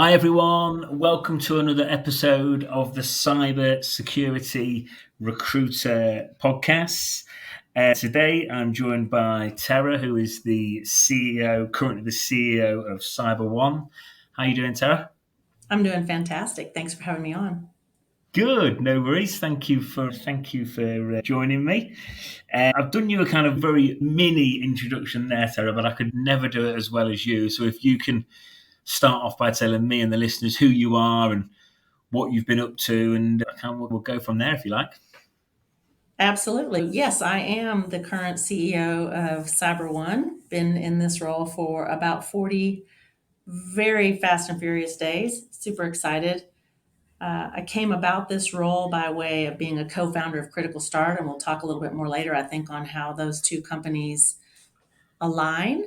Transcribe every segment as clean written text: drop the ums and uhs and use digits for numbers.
Hi, everyone. Welcome to another episode of the Cybersecurity Recruiter podcast. Today, I'm joined by Tera, who is the currently the CEO of CyberOne. How are you doing, Tera? I'm doing fantastic. Thanks for having me on. Good, no worries. Thank you for joining me. I've done you a kind of very mini introduction there, Tera, but I could never do it as well as you. So if you can start off by telling me and the listeners who you are and what you've been up to, and we'll go from there if you like. Absolutely. Yes, I am the current CEO of CyberOne. Been in this role for about 40 very fast and furious days. Super excited. I came about this role by way of being a co founder of Critical Start, and we'll talk a little bit more later, I think, on how those two companies align.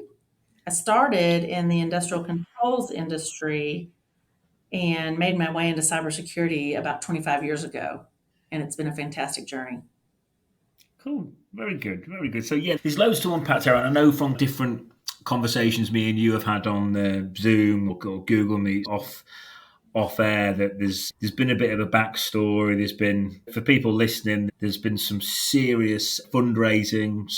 I started in the industrial controls industry and made my way into cybersecurity about 25 years ago. And it's been a fantastic journey. Cool. Very good. Very good. So, yeah, there's loads to unpack, Tara. And I know from different conversations me and you have had on Zoom or Google Meet off air that there's been a bit of a backstory. There's been, for people listening, there's been some serious fundraising.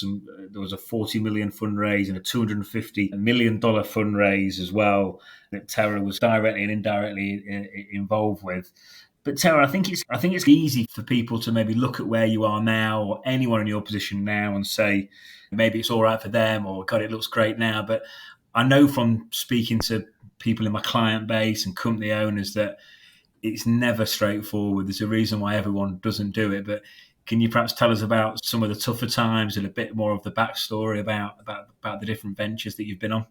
There was a 40 million fundraise and a $250 million fundraise as well that Tera was directly and indirectly involved with. But Tara, I think it's easy for people to maybe look at where you are now, or anyone in your position now, and say maybe it's all right for them, or God, it looks great now. But I know from speaking to people in my client base and company owners that it's never straightforward. There's a reason why everyone doesn't do it. But can you perhaps tell us about some of the tougher times and a bit more of the backstory about the different ventures that you've been on?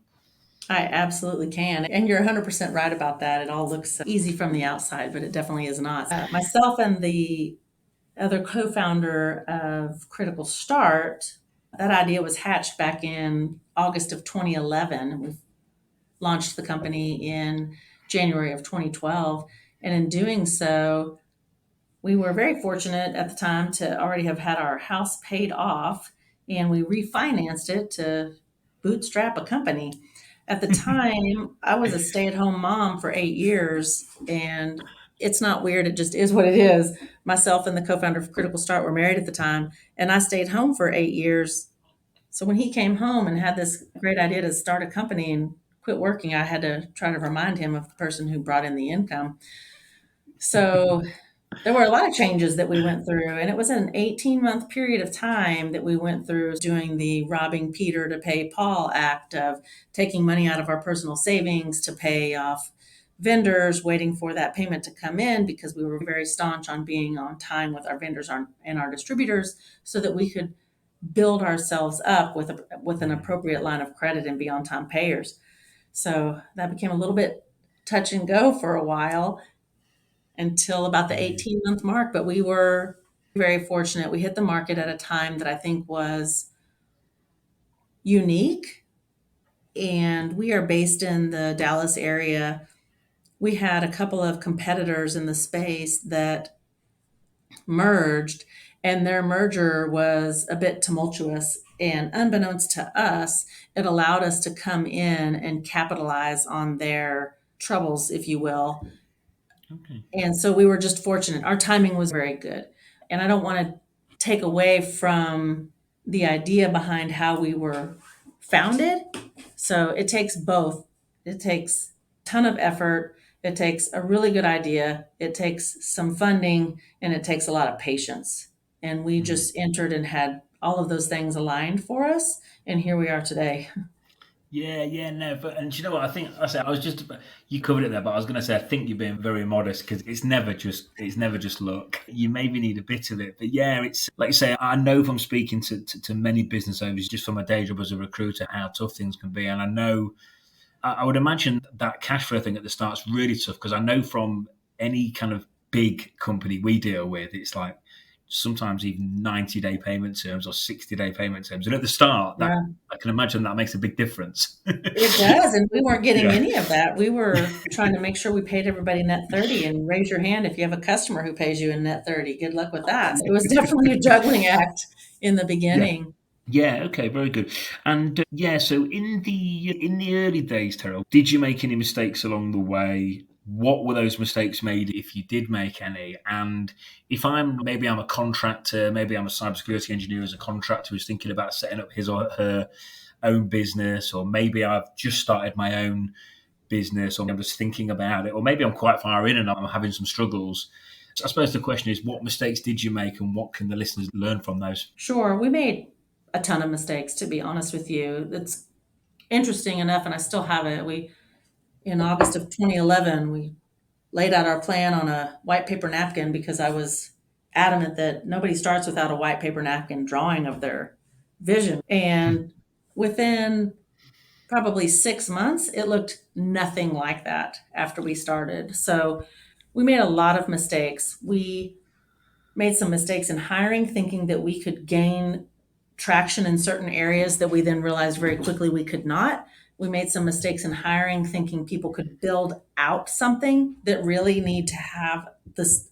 I absolutely can. And you're 100% right about that. It all looks easy from the outside, but it definitely is not. Myself and the other co founder of Critical Start, that idea was hatched back in August of 2011. We launched the company in January of 2012. And in doing so, we were very fortunate at the time to already have had our house paid off, and we refinanced it to bootstrap a company. At the time, I was a stay at home mom for 8 years, and it's not weird. It just is what it is. Myself and the co founder of Critical Start were married at the time, and I stayed home for 8 years. So when he came home and had this great idea to start a company and quit working, I had to try to remind him of the person who brought in the income. So there were a lot of changes that we went through, and it was an 18-month period of time that we went through doing the robbing Peter to pay Paul act of taking money out of our personal savings to pay off vendors, waiting for that payment to come in because we were very staunch on being on time with our vendors and our distributors so that we could build ourselves up with an appropriate line of credit and be on time payers. So that became a little bit touch and go for a while until about the 18-month mark. But we were very fortunate. We hit the market at a time that I think was unique. And we are based in the Dallas area. We had a couple of competitors in the space that merged, and their merger was a bit tumultuous. And unbeknownst to us, it allowed us to come in and capitalize on their troubles, if you will. Okay. And so we were just fortunate. Our timing was very good. And I don't want to take away from the idea behind how we were founded. So it takes both. It takes a ton of effort. It takes a really good idea. It takes some funding, and it takes a lot of patience. And we just entered and had all of those things aligned for us. And here we are today. Yeah, no, but and do you know what I was just you covered it there, but I was going to say I think you're being very modest because it's never just luck. You maybe need a bit of it, but yeah, it's like you say. I know from speaking to many business owners just from my day job as a recruiter how tough things can be, and I know I would imagine that cash flow thing at the start's really tough because I know from any kind of big company we deal with, it's like sometimes even 90-day payment terms or 60-day payment terms. And at the start, that Yeah. I can imagine that makes a big difference. It does, and we weren't getting Yeah. any of that. We were trying to make sure we paid everybody net 30, and raise your hand if you have a customer who pays you in net 30. Good luck with that. It was definitely a juggling act in the Yeah. beginning. Yeah. Okay. Very good. And yeah. So in the early days, Terrell, did you make any mistakes along the way? what were those mistakes made if you did make any? And if maybe I'm a contractor, maybe I'm a cybersecurity engineer as a contractor who's thinking about setting up his or her own business, or maybe I've just started my own business, or I'm just thinking about it, or maybe I'm quite far in and I'm having some struggles. So I suppose the question is, what mistakes did you make and what can the listeners learn from those? Sure, we made a ton of mistakes, to be honest with you. It's interesting enough, and I still have it. In August of 2011, we laid out our plan on a white paper napkin because I was adamant that nobody starts without a white paper napkin drawing of their vision. And within probably 6 months, it looked nothing like that after we started. So we made a lot of mistakes. We made some mistakes in hiring, thinking that we could gain traction in certain areas that we then realized very quickly we could not. We made some mistakes in hiring, thinking people could build out something that really need to have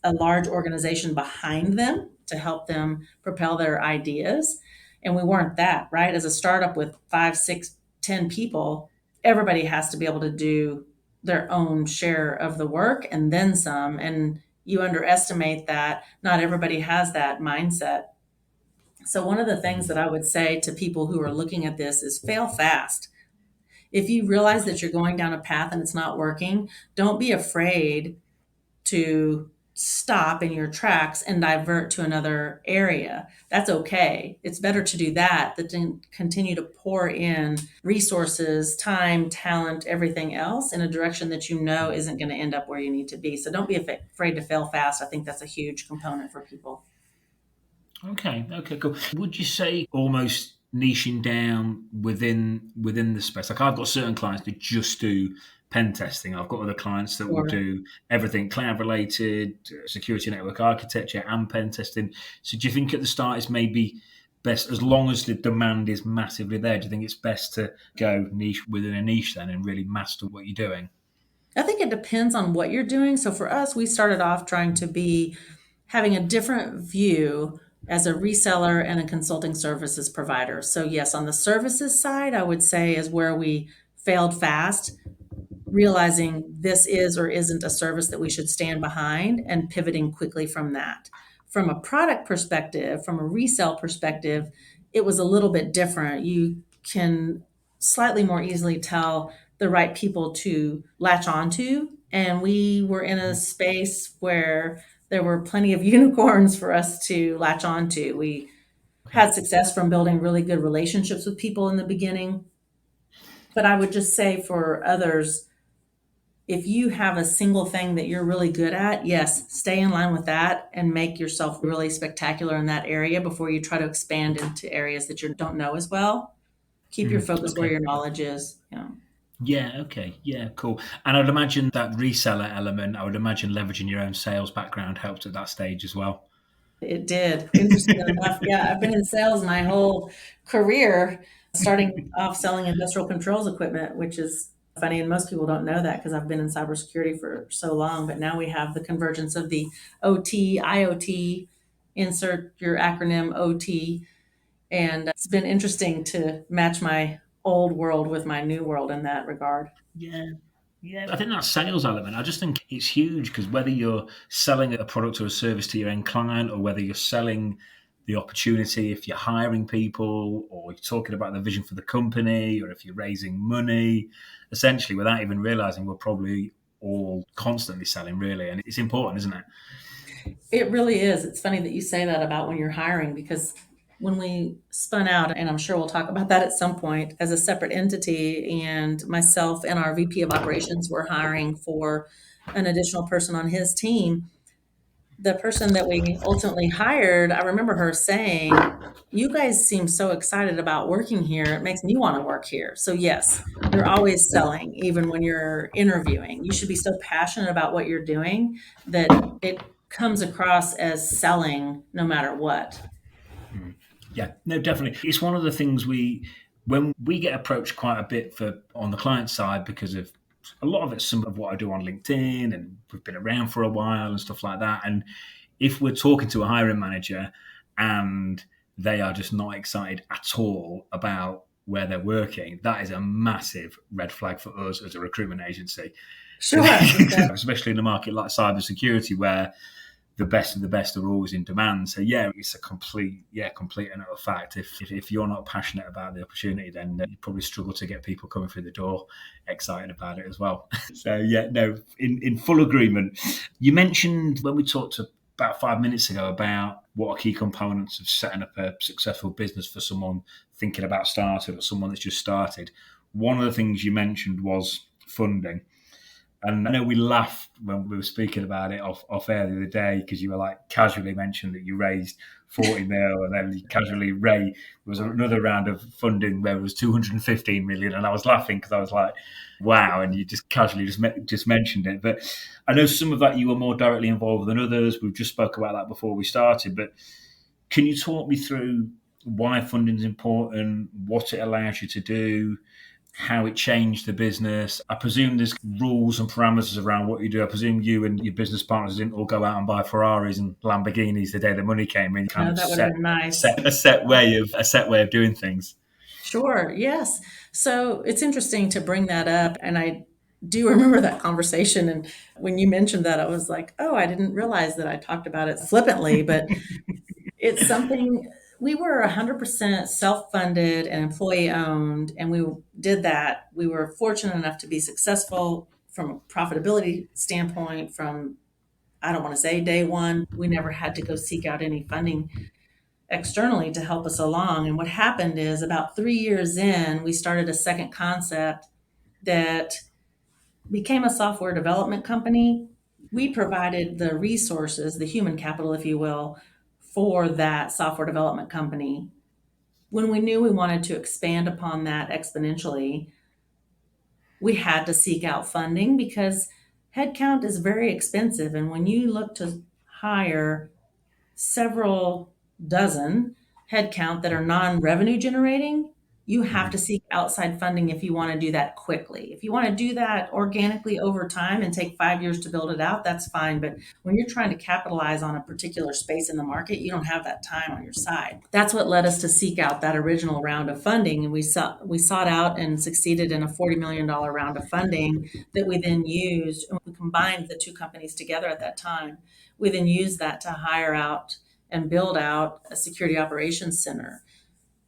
a large organization behind them to help them propel their ideas. And we weren't that, right? As a startup with 5, 6, 10 people, everybody has to be able to do their own share of the work and then some. And you underestimate that not everybody has that mindset. So, one of the things that I would say to people who are looking at this is fail fast. If you realize that you're going down a path and it's not working, don't be afraid to stop in your tracks and divert to another area. That's okay. It's better to do that than to continue to pour in resources, time, talent, everything else in a direction that you know isn't going to end up where you need to be. So don't be afraid to fail fast. I think that's a huge component for people. Okay, cool. Would you say almost niching down within the space? Like I've got certain clients that just do pen testing. I've got other clients that will Or do everything cloud related, security network architecture and pen testing. So do you think at the start it's maybe best, as long as the demand is massively there, do you think it's best to go niche within a niche then and really master what you're doing? I think it depends on what you're doing. So for us, we started off trying to be having a different view as a reseller and a consulting services provider. So yes, on the services side, I would say is where we failed fast, realizing this is or isn't a service that we should stand behind and pivoting quickly from that. From a product perspective, from a resale perspective, it was a little bit different. You can slightly more easily tell the right people to latch onto. And we were in a space where there were plenty of unicorns for us to latch onto. We Okay. had success from building really good relationships with people in the beginning. But I would just say for others, if you have a single thing that you're really good at, yes, stay in line with that and make yourself really spectacular in that area before you try to expand into areas that you don't know as well. Keep your focus where Okay. your knowledge is. Yeah. Yeah, okay. Yeah, cool. And I'd imagine that reseller element, I would imagine leveraging your own sales background helped at that stage as well. It did. Interesting enough. Yeah, I've been in sales my whole career, starting off selling industrial controls equipment, which is funny. And most people don't know that because I've been in cybersecurity for so long. But now we have the convergence of the OT, IoT, insert your acronym OT. And it's been interesting to match my old world with my new world in that regard. Yeah. Yeah, I think that sales element, I just think it's huge because whether you're selling a product or a service to your end client, or whether you're selling the opportunity, if you're hiring people, or you're talking about the vision for the company, or if you're raising money, essentially, without even realizing, we're probably all constantly selling, really. And it's important, isn't it? It really is. It's funny that you say that about when you're hiring because when we spun out, and I'm sure we'll talk about that at some point, as a separate entity, and myself and our VP of operations were hiring for an additional person on his team, the person that we ultimately hired, I remember her saying, "You guys seem so excited about working here. It makes me want to work here." So, yes, you're always selling, even when you're interviewing. You should be so passionate about what you're doing that it comes across as selling no matter what. Yeah, no, definitely. It's one of the things when we get approached quite a bit for on the client side because of a lot of it's some of what I do on LinkedIn and we've been around for a while and stuff like that. And if we're talking to a hiring manager and they are just not excited at all about where they're working, that is a massive red flag for us as a recruitment agency. Sure. Especially in a market like cybersecurity, where the best of the best are always in demand. So yeah, it's a complete and utter fact. If you're not passionate about the opportunity, then you probably struggle to get people coming through the door excited about it as well. So yeah, no, in full agreement. You mentioned when we talked about 5 minutes ago about what are key components of setting up a successful business for someone thinking about starting or someone that's just started. One of the things you mentioned was funding. And I know we laughed when we were speaking about it off air the other day, because you were like casually mentioned that you raised 40 mil, and then casually there was another round of funding where it was 215 million, and I was laughing because I was like, wow, and you just casually just mentioned it. But I know some of that you were more directly involved than others. We've just spoke about that before we started, but can you talk me through why funding is important, what it allows you to do, how it changed the business? I presume there's rules and parameters around what you do. I presume you and your business partners didn't all go out and buy Ferraris and Lamborghinis the day the money came in. Kind No, of that would have been nice. set a set way of doing things. Sure. Yes. So it's interesting to bring that up. And I do remember that conversation. And when you mentioned that, I was like, oh, I didn't realize that I talked about it flippantly, but it's something we were 100% self-funded and employee owned, and we did that. We were fortunate enough to be successful from a profitability standpoint from, I don't want to say day one. We never had to go seek out any funding externally to help us along. And what happened is about 3 years in, we started a second concept that became a software development company. We provided the resources, the human capital, if you will, for that software development company. When we knew we wanted to expand upon that exponentially, we had to seek out funding because headcount is very expensive. And when you look to hire several dozen headcount that are non-revenue generating, you have to seek outside funding if you want to do that quickly. If you want to do that organically over time and take 5 years to build it out, that's fine. But when you're trying to capitalize on a particular space in the market, you don't have that time on your side. That's what led us to seek out that original round of funding. And we sought out and succeeded in a $40 million round of funding that we then used. And we combined the two companies together at that time. We then used that to hire out and build out a security operations center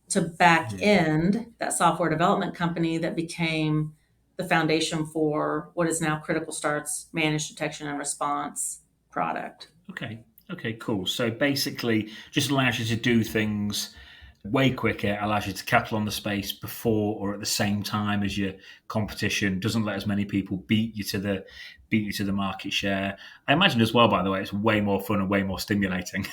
to back end that software development company that became the foundation for what is now Critical Start's managed detection and response product. Okay, cool. So basically, just allows you to do things way quicker, allows you to capital on the space before or at the same time as your competition, doesn't let as many people beat you to the market share. I imagine as well, by the way, it's way more fun and way more stimulating.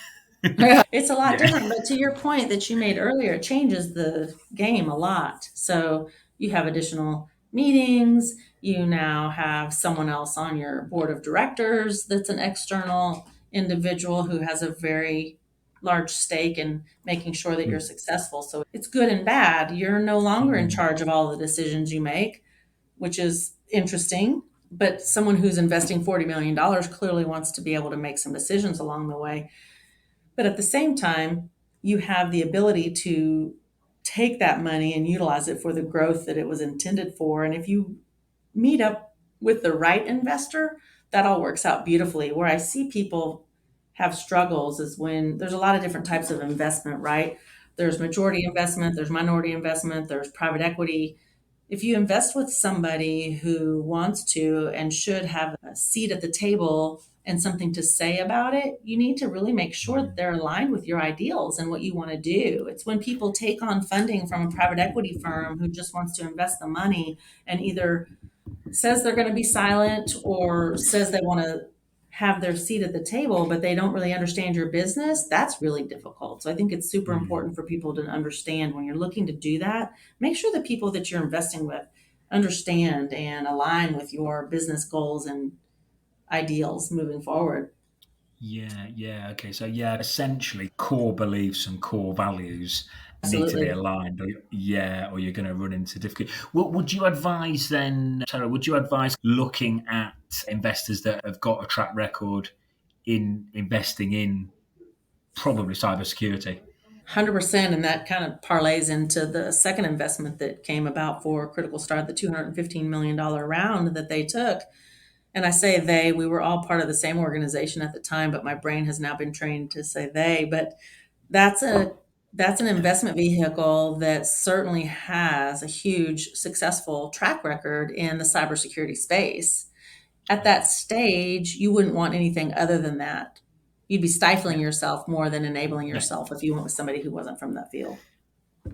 It's a lot different, but to your point that you made earlier, it changes the game a lot. So you have additional meetings, you now have someone else on your board of directors that's an external individual who has a very large stake in making sure that you're successful. So it's good and bad. You're no longer in charge of all the decisions you make, which is interesting. But someone who's investing $40 million clearly wants to be able to make some decisions along the way. But at the same time, you have the ability to take that money and utilize it for the growth that it was intended for. And if you meet up with the right investor, that all works out beautifully. Where I see people have struggles is when there's a lot of different types of investment, right? There's majority investment, there's minority investment, there's private equity. If you invest with somebody who wants to and should have a seat at the table and something to say about it, you need to really make sure that they're aligned with your ideals and what you want to do. It's when people take on funding from a private equity firm who just wants to invest the money and either says they're going to be silent or says they want to have their seat at the table, but they don't really understand your business, that's really difficult. So I think it's super important for people to understand when you're looking to do that, make sure the people that you're investing with understand and align with your business goals and ideals moving forward. Okay. So essentially core beliefs and core values need to be Absolutely. aligned, or you're going to run into difficulty. Would you advise then, Tara, would you advise looking at investors that have got a track record in investing in probably cybersecurity? 100%. And that kind of parlays into the second investment that came about for Critical Start, the $215 million round that they took. And I say they, we were all part of the same organization at the time, but my brain has now been trained to say they. But that's a that's an investment vehicle that certainly has a huge successful track record in the cybersecurity space. At that stage, you wouldn't want anything other than that. You'd be stifling Yeah, yourself more than enabling yeah, yourself if you went with somebody who wasn't from that field.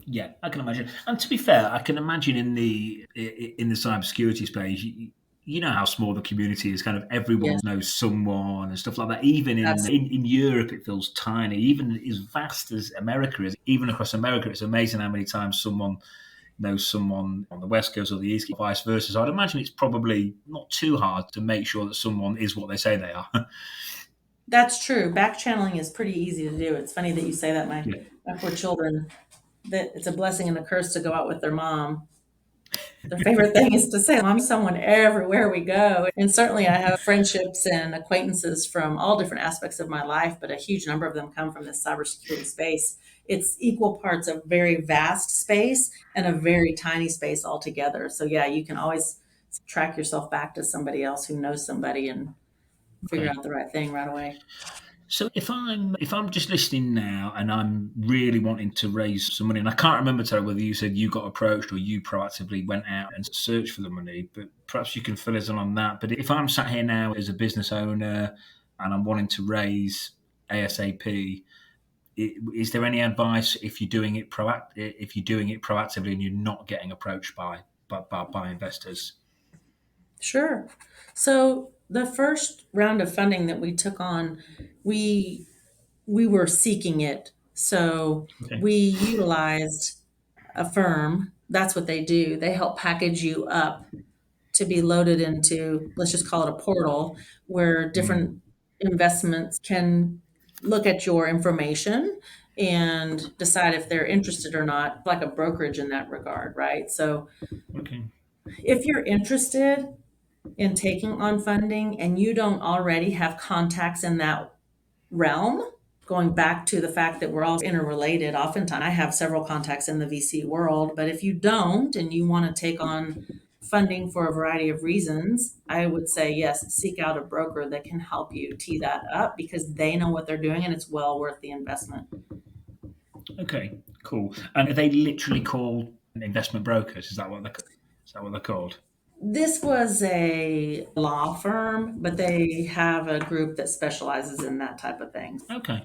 yeah. I can imagine. And to be fair, I can imagine in the cybersecurity space. You know how small the community is. Kind of everyone Yes, knows someone and stuff like that. Even absolutely. in Europe, it feels tiny. Even as vast as America is, even across America, it's amazing how many times someone knows someone on the West Coast or the East Coast, vice versa. So I'd imagine it's probably not too hard to make sure that someone is what they say they are. That's true. Back channeling is pretty easy to do. It's funny that you say that. Yeah. My poor children, that it's a blessing and a curse to go out with their mom. Their favorite thing is to say, "Mom's someone everywhere we go." And certainly I have friendships and acquaintances from all different aspects of my life, but a huge number of them come from this cybersecurity space. It's equal parts a very vast space and a very tiny space altogether. So yeah, you can always track yourself back to somebody else who knows somebody and figure Okay. out the right thing right away. So if I'm just listening now and I'm really wanting to raise some money, and I can't remember, Tara, whether you said you got approached or you proactively went out and searched for the money, but perhaps you can fill us in on that. But if I'm sat here now as a business owner and I'm wanting to raise ASAP, is there any advice if you're doing it proactively and you're not getting approached by investors? Sure. So the first round of funding that we took on, we we were seeking it. So Okay. we utilized a firm. That's what they do. They help package you up to be loaded into, let's just call it a portal, where different Mm, investments can look at your information and decide if they're interested or not, like a brokerage in that regard, right? So okay. if you're interested in taking on funding and you don't already have contacts in that realm, going back to the fact that we're all interrelated, oftentimes I have several contacts in the VC world, but if you don't and you want to take on funding for a variety of reasons, I would say yes, seek out a broker that can help you tee that up because they know what they're doing and it's well worth the investment. Okay. Cool. And are they literally called investment brokers? Is that what they're called? This was a law firm, but they have a group that specializes in that type of thing. Okay.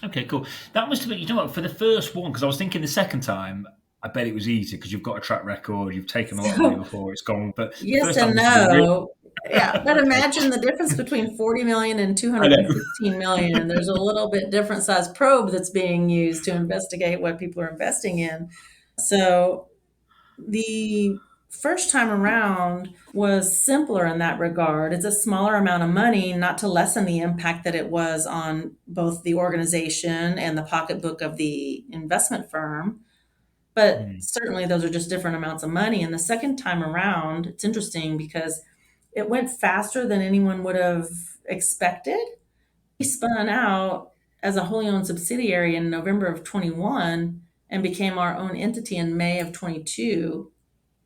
Okay, cool. That must have been, for the first one, because I was thinking the second time, I bet it was easy because you've got a track record, you've taken a lot of money So before, it's gone. But the yes first time and must have been really no. Yeah, but okay. imagine the difference between 40 million and I know. 215 million. There's a little bit different size probe that's being used to investigate what people are investing in. So the first time around was simpler in that regard. It's a smaller amount of money, not to lessen the impact that it was on both the organization and the pocketbook of the investment firm. But Hmm, certainly those are just different amounts of money. And the second time around, it's interesting because it went faster than anyone would have expected. We spun out as a wholly owned subsidiary in November of 21 and became our own entity in May of 22.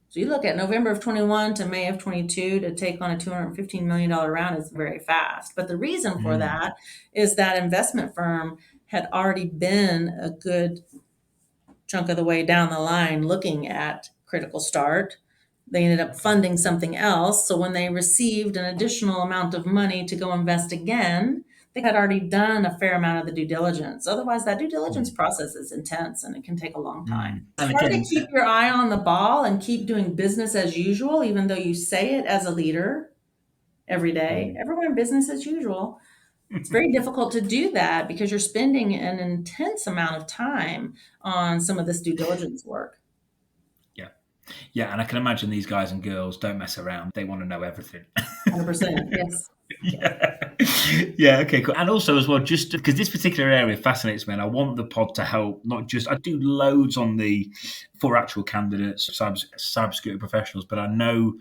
So you look at November of 21 to May of 22 to take on a $215 million round is very fast. But the reason for hmm, that is that investment firm had already been a good chunk of the way down the line looking at Critical Start. They ended up okay. funding something else. So when they received an additional amount of money to go invest again, they had already done a fair amount of the due diligence. Otherwise, that due diligence Hmm, process is intense and it can take a long hmm. time. It's And hard to again, keep your eye on the ball and keep doing business as usual, even though you say it as a leader every day. hmm. Everyone business as usual. It's very difficult to do that because you're spending an intense amount of time on some of this due diligence work. Yeah. Yeah, and I can imagine these guys and girls don't mess around. They want to know everything. 100%. Yes. Yes. Yeah. Yeah, okay, cool. And also as well, just because this particular area fascinates me, and I want the pod to help. Not just I do loads on the for actual candidates, cybersecurity professionals, but I know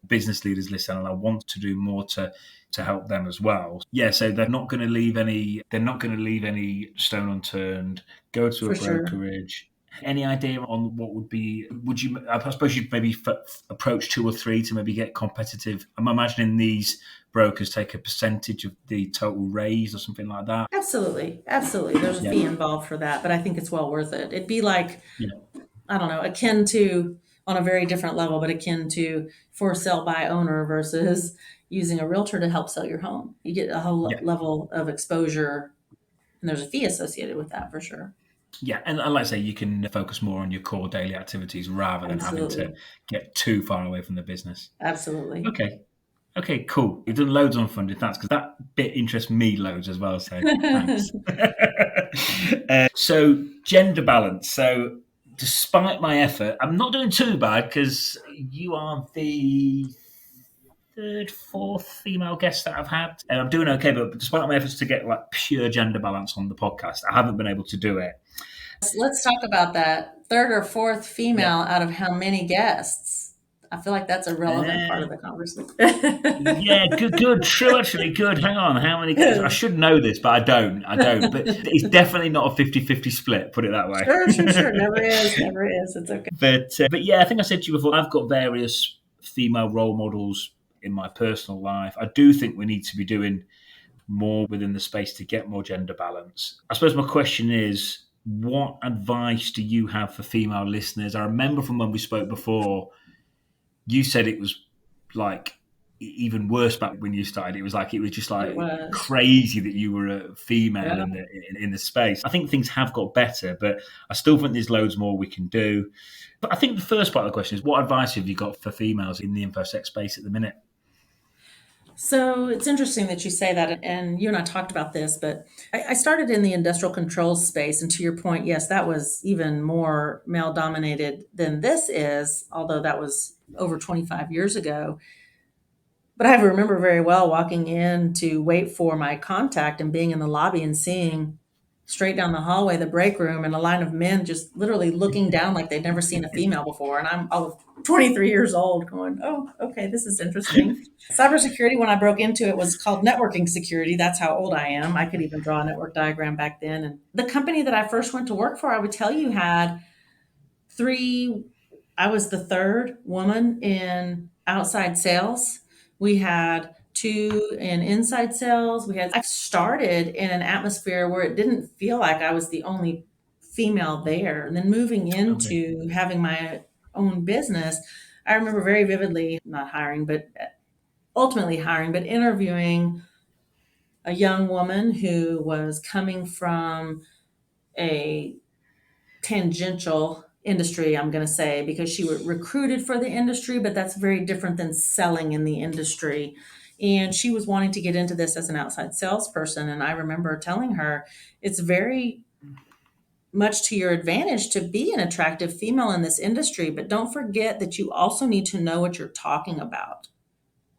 business leaders listen, and I want to do more to help them as well. Yeah, so they're not going to leave any stone unturned. Go to For a sure. brokerage. Any idea on what would be? Would you? I suppose you'd maybe approach 2 or 3 to maybe get competitive. I'm imagining these brokers take a percentage of the total raise or something like that. Absolutely. Absolutely. There's a Yeah, fee involved for that, but I think it's well worth it. It'd be like, yeah, I don't know, akin to, on a very different level, but akin to for sale by owner versus using a realtor to help sell your home. You get a whole yeah. level of exposure, and there's a fee associated with that for sure. Yeah, and like I say, you can focus more on your core daily activities rather than having to Absolutely. get too far away from the business. Absolutely. Okay. Okay, cool. You've done loads on funded. Thanks, because that bit interests me loads as well. So thanks. So gender balance. So despite my effort, I'm not doing too bad because you are the third, fourth female guest that I've had, and I'm doing okay. But despite my efforts to get like pure gender balance on the podcast, I haven't been able to do it. Let's talk about that. Third or fourth Yeah. female out of how many guests? I feel like that's a relevant part Uh, of the conversation. Yeah, good, true, actually, good. Hang on, how many? I should know this, but I don't. But it's definitely not a 50-50 split, put it that way. Sure, sure, sure. Never is, never is. It's okay. But yeah, I think I said to you before, I've got various female role models in my personal life. I do think we need to be doing more within the space to get more gender balance. I suppose my question is, what advice do you have for female listeners? I remember from when we spoke before, you said it was like even worse back when you started. It was just It like was. crazy that you were a female Yeah. in the space. I think things have got better, but I still think there's loads more we can do. But I think the first part of the question is, what advice have you got for females in the infosec space at the minute? So it's interesting that you say that, and you and I talked about this, but I started in the industrial controls space. And to your point, yes, that was even more male dominated than this is, although that was over 25 years ago. But I remember very well walking in to wait for my contact and being in the lobby and seeing straight down the hallway, the break room, and a line of men just literally looking down like they'd never seen a female before. And I'm 23 years old going, oh, okay, this is interesting. Cybersecurity, when I broke into it, was called networking security. That's how old I am. I could even draw a network diagram back then. And the company that I first went to work for, I would tell you, had 3, I was the third woman in outside sales. We had 2 in inside sales. I started in an atmosphere where it didn't feel like I was the only female there. And then moving Okay. into having my own business, I remember very vividly not hiring, but ultimately hiring, but interviewing a young woman who was coming from a tangential industry, I'm going to say, because she was recruited for the industry, but that's very different than selling in the industry. And she was wanting to get into this as an outside salesperson. And I remember telling her, it's very much to your advantage to be an attractive female in this industry, but don't forget that you also need to know what you're talking about,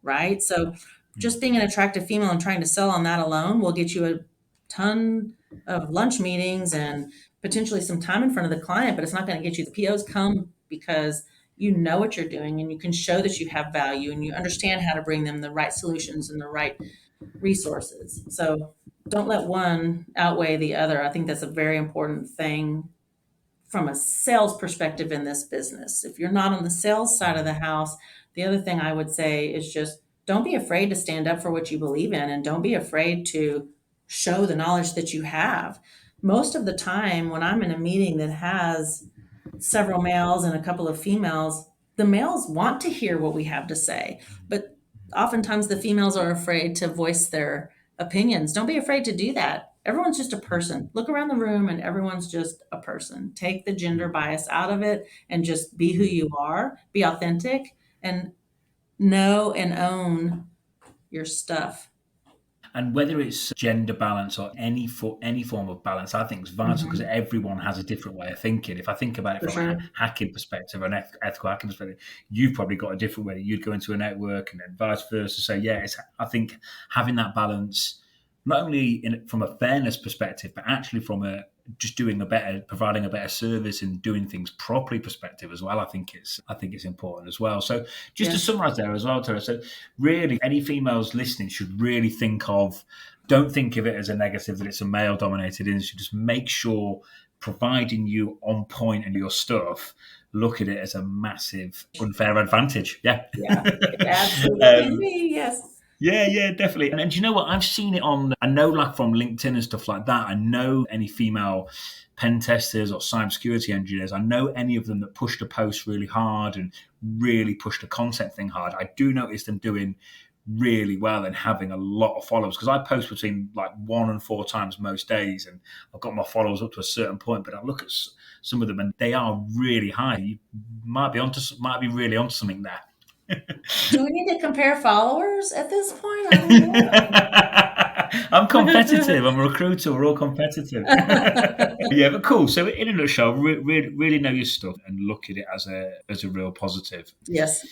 right? So just being an attractive female and trying to sell on that alone will get you a ton of lunch meetings and potentially some time in front of the client, but it's not going to get you the POs. Come because you know what you're doing and you can show that you have value and you understand how to bring them the right solutions and the right resources. So don't let one outweigh the other. I think that's a very important thing from a sales perspective in this business. If you're not on the sales side of the house, the other thing I would say is just don't be afraid to stand up for what you believe in and don't be afraid to show the knowledge that you have. Most of the time, when I'm in a meeting that has several males and a couple of females, the males want to hear what we have to say, but oftentimes the females are afraid to voice their opinions. Don't be afraid to do that. Everyone's just a person. Look around the room and everyone's just a person. Take the gender bias out of it and just be who you are, be authentic, and know and own your stuff. And whether it's gender balance or any form of balance, I think is vital because Mhm. everyone has a different way of thinking. If I think about it For from a sure. hacking perspective, an ethical hacking perspective, you've probably got a different way. You'd go into a network and then vice versa. So yeah, I think having that balance, not only from a fairness perspective, but actually from a just providing a better service and doing things properly perspective as well. I think it's important as well. So just to summarize there as well, Tera, so really any females listening should really don't think of it as a negative that it's a male dominated industry. Just make sure, providing you on point and your stuff, look at it as a massive unfair advantage. Yeah. Absolutely. Yes. Yeah, definitely. And do you know what? I've seen it I know like from LinkedIn and stuff like that. I know any female pen testers or cybersecurity engineers, I know any of them that pushed a post really hard and really pushed a content thing hard. I do notice them doing really well and having a lot of followers, because I post between like 1 and 4 times most days, and I've got my followers up to a certain point, but I look at some of them and they are really high. You might be really onto something there. Do we need to compare followers at this point? I don't know. I'm competitive. I'm a recruiter. We're all competitive. Yeah, but cool. So in a nutshell, really know your stuff and look at it as a real positive. Yes.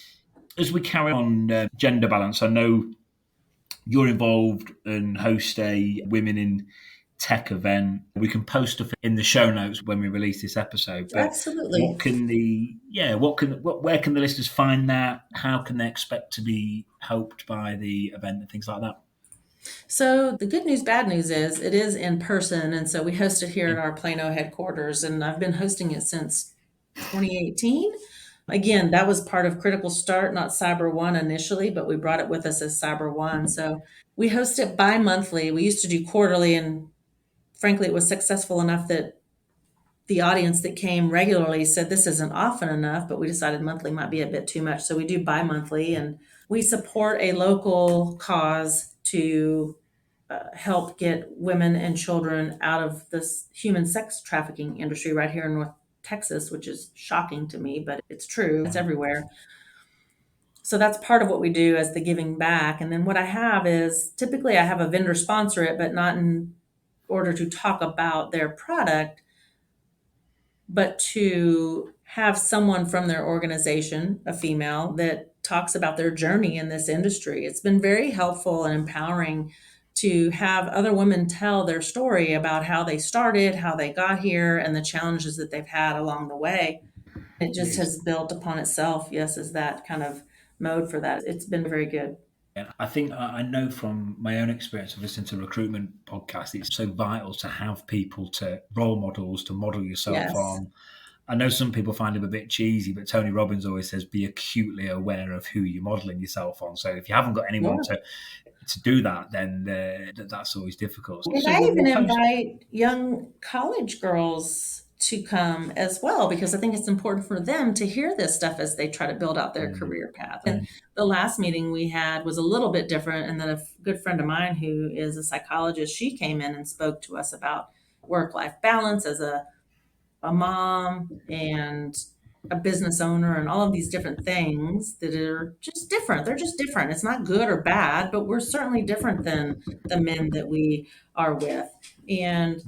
As we carry on gender balance, I know you're involved and host a Women in Tech event. We can post stuff in the show notes when we release this episode. But absolutely. where can the listeners find that? How can they expect to be helped by the event and things like that? So the good news, bad news is it is in person. And so we host it here at our Plano headquarters, and I've been hosting it since 2018. Again, that was part of Critical Start, not CyberOne initially, but we brought it with us as CyberOne. So we host it bi-monthly. We used to do quarterly, and frankly, it was successful enough that the audience that came regularly said this isn't often enough, but we decided monthly might be a bit too much. So we do bi-monthly, and we support a local cause to help get women and children out of this human sex trafficking industry right here in North Texas, which is shocking to me, but it's true. It's everywhere. So that's part of what we do as the giving back. And then what I have is typically I have a vendor sponsor it, but not in order to talk about their product, but to have someone from their organization, a female, that talks about their journey in this industry. It's been very helpful and empowering to have other women tell their story about how they started, how they got here, and the challenges that they've had along the way. It just has built upon itself, as that kind of mode for that. It's been very good. And I think I know from my own experience of listening to recruitment podcasts, it's so vital to have people, to role models, to model yourself on. I know some people find them a bit cheesy, but Tony Robbins always says, be acutely aware of who you're modeling yourself on. So if you haven't got anyone to do that, then that's always difficult. And I even invite young college girls to come as well, because I think it's important for them to hear this stuff as they try to build out their career path. And the last meeting we had was a little bit different. And then a good friend of mine who is a psychologist, she came in and spoke to us about work-life balance as a mom and a business owner, and all of these different things that are just different. They're just different. It's not good or bad, but we're certainly different than the men that we are with. And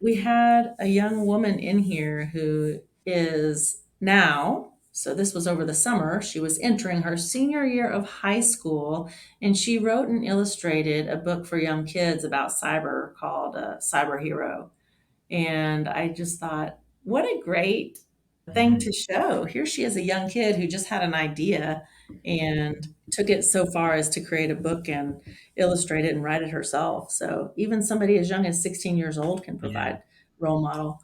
we had a young woman in here who is now, so this was over the summer, she was entering her senior year of high school, and she wrote and illustrated a book for young kids about cyber called Cyber Hero. And I just thought, what a great thing to show. Here she is, a young kid who just had an idea and took it so far as to create a book and illustrate it and write it herself. So even somebody as young as 16 years old can provide role model.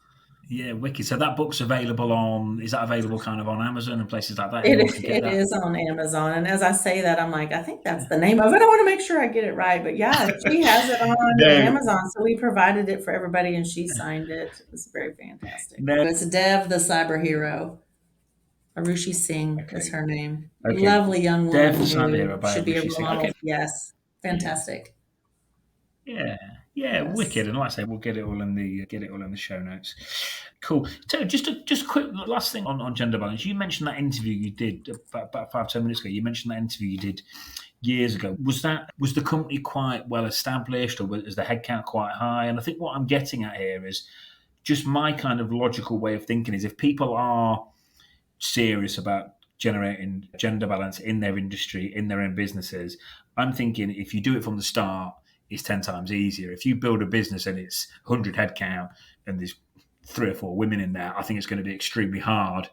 Yeah, wicked. So that book's available is that available kind of on Amazon and places like that? It is on Amazon. And as I say that, I'm like, I think that's the name of it. I want to make sure I get it right. But yeah, she has it on Amazon. So we provided it for everybody and she signed it. It was very fantastic. It's Dev, the Cyber Hero. Arushi Singh is her name. Lovely young woman. Dev, the Cyber Hero by should be a Arushi Singh. model. Yes. Fantastic. Yeah, wicked. And like I say, we'll get it all in the show notes. Cool. So just a quick last thing on gender balance. You mentioned that interview you did about 5-10 minutes ago. You mentioned that interview you did years ago. Was the company quite well established, or was the headcount quite high? And I think what I'm getting at here is just my kind of logical way of thinking is, if people are serious about generating gender balance in their industry, in their own businesses, I'm thinking if you do it from the start, it's 10 times easier. If you build a business and it's 100 headcount and there's 3 or 4 women in there, I think it's going to be extremely hard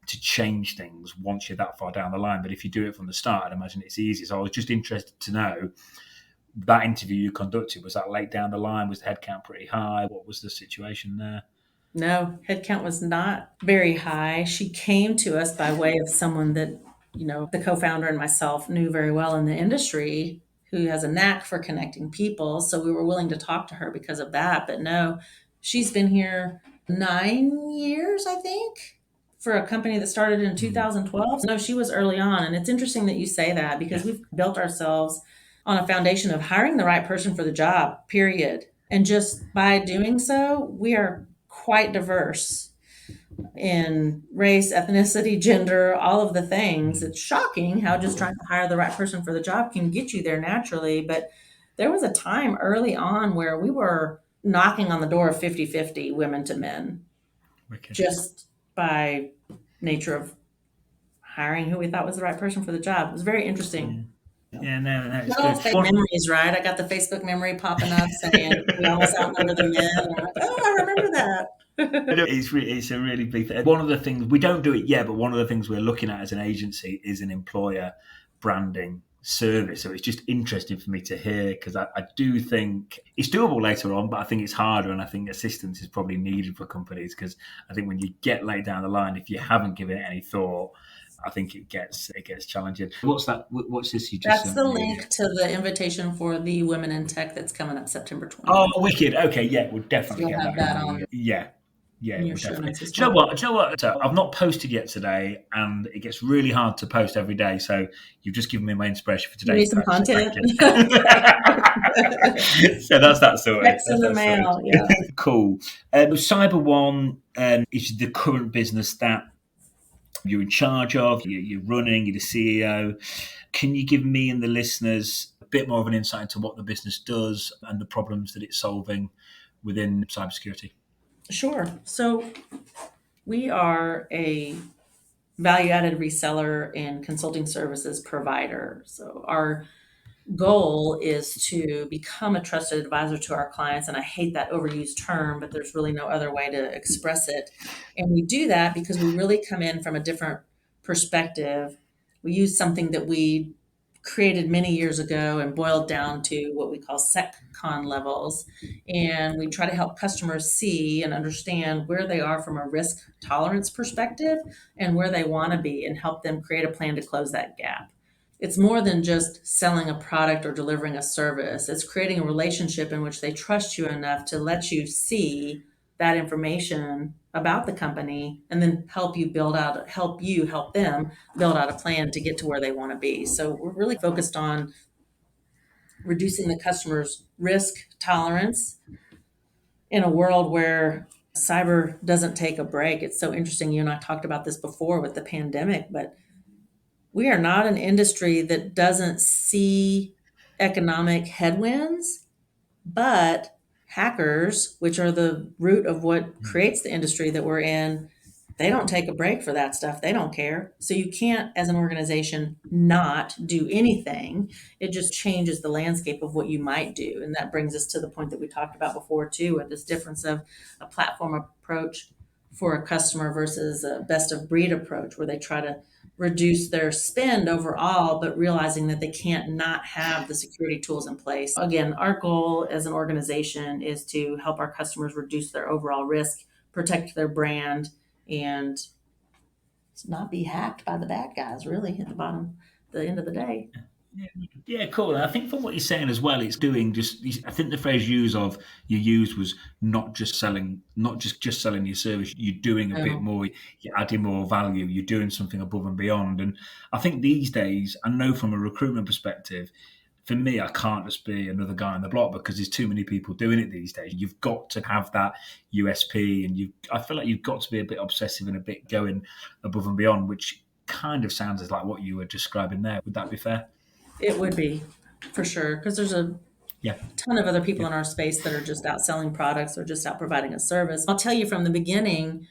to change things once you're that far down the line. But if you do it from the start, I'd imagine it's easy. So I was just interested to know, that interview you conducted, was that late down the line? Was the headcount pretty high? What was the situation there? No, headcount was not very high. She came to us by way of someone that, the co-founder and myself knew very well in the industry, who has a knack for connecting people. So we were willing to talk to her because of that. But no, she's been here 9 years, I think, for a company that started in 2012. No, she was early on. And it's interesting that you say that, because we've built ourselves on a foundation of hiring the right person for the job, period. And just by doing so, we are quite diverse in race, ethnicity, gender, all of the things. It's shocking how just trying to hire the right person for the job can get you there naturally. But there was a time early on where we were knocking on the door of 50-50 women to men, Okay. just by nature of hiring who we thought was the right person for the job. It was very interesting. Yeah, no, it's Little good. fake memories, right? I got the Facebook memory popping up saying we almost outnumber the men. And I'm like, oh, I remember that. It's a really big thing. One of the things, we don't do it yet, but one of the things we're looking at as an agency is an employer branding service. So it's just interesting for me to hear, because I do think it's doable later on, but I think it's harder, and I think assistance is probably needed for companies, because I think when you get late down the line, if you haven't given it any thought, I think it gets challenging. What's that? What's this you just That's sent the me? link to the invitation for the Women in Tech that's coming up September 20th. Oh, wicked. Okay, yeah, we'll definitely You'll get have that that in on yeah, in your we'll show definitely. notes as Do you know well. what? Do you know what? I've not posted yet today, and it gets really hard to post every day. So you've just given me my inspiration for You need today's some post. So thank content. you. So that's that sorted. Checks in That's the that sorted. mail. Yeah. Cool. CyberOne is the current business that you're in charge of, you're running, you're the CEO. Can you give me and the listeners a bit more of an insight into what the business does and the problems that it's solving within cybersecurity? Sure. So we are a value-added reseller and consulting services provider. So our goal is to become a trusted advisor to our clients. And I hate that overused term, but there's really no other way to express it. And we do that because we really come in from a different perspective. We use something that we created many years ago and boiled down to what we call SecCon levels. And we try to help customers see and understand where they are from a risk tolerance perspective and where they want to be, and help them create a plan to close that gap. It's more than just selling a product or delivering a service. It's creating a relationship in which they trust you enough to let you see that information about the company, and then help them build out a plan to get to where they want to be. So we're really focused on reducing the customer's risk tolerance in a world where cyber doesn't take a break. It's so interesting. You and I talked about this before with the pandemic, but we are not an industry that doesn't see economic headwinds, but hackers, which are the root of what creates the industry that we're in, they don't take a break for that stuff. They don't care. So you can't, as an organization, not do anything. It just changes the landscape of what you might do. And that brings us to the point that we talked about before, too, with this difference of a platform approach for a customer versus a best of breed approach, where they try to reduce their spend overall, but realizing that they can't not have the security tools in place. Again, our goal as an organization is to help our customers reduce their overall risk, protect their brand, and not be hacked by the bad guys, really, at the end of the day. Yeah, cool. And I think from what you're saying as well, it's doing just. I think the phrase you used was not just selling, not just selling your service. You're doing a bit So more. You're adding more value. You're doing something above and beyond. And I think these days, I know from a recruitment perspective, for me, I can't just be another guy on the block, because there's too many people doing it these days. You've got to have that USP, and I feel like you've got to be a bit obsessive and a bit going above and beyond, which kind of sounds like what you were describing there. Would that be fair? it would be, for sure, because there's a Yeah. ton of other people Yeah. in our space that are just out selling products or just out providing a service. I'll tell you from the beginning,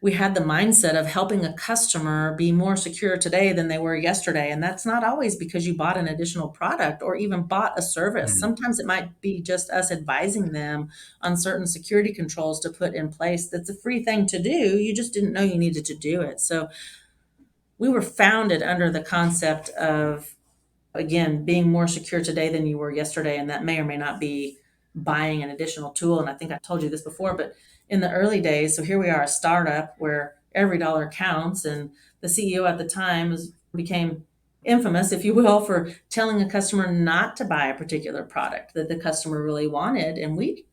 we had the mindset of helping a customer be more secure today than they were yesterday. And that's not always because you bought an additional product or even bought a service. Mm. Sometimes it might be just us advising them on certain security controls to put in place. That's a free thing to do. You just didn't know you needed to do it. So we were founded under the concept of, again, being more secure today than you were yesterday. And that may or may not be buying an additional tool. And I think I told you this before, but in the early days, so here we are, a startup where every dollar counts. And the CEO at the time became infamous, if you will, for telling a customer not to buy a particular product that the customer really wanted. And we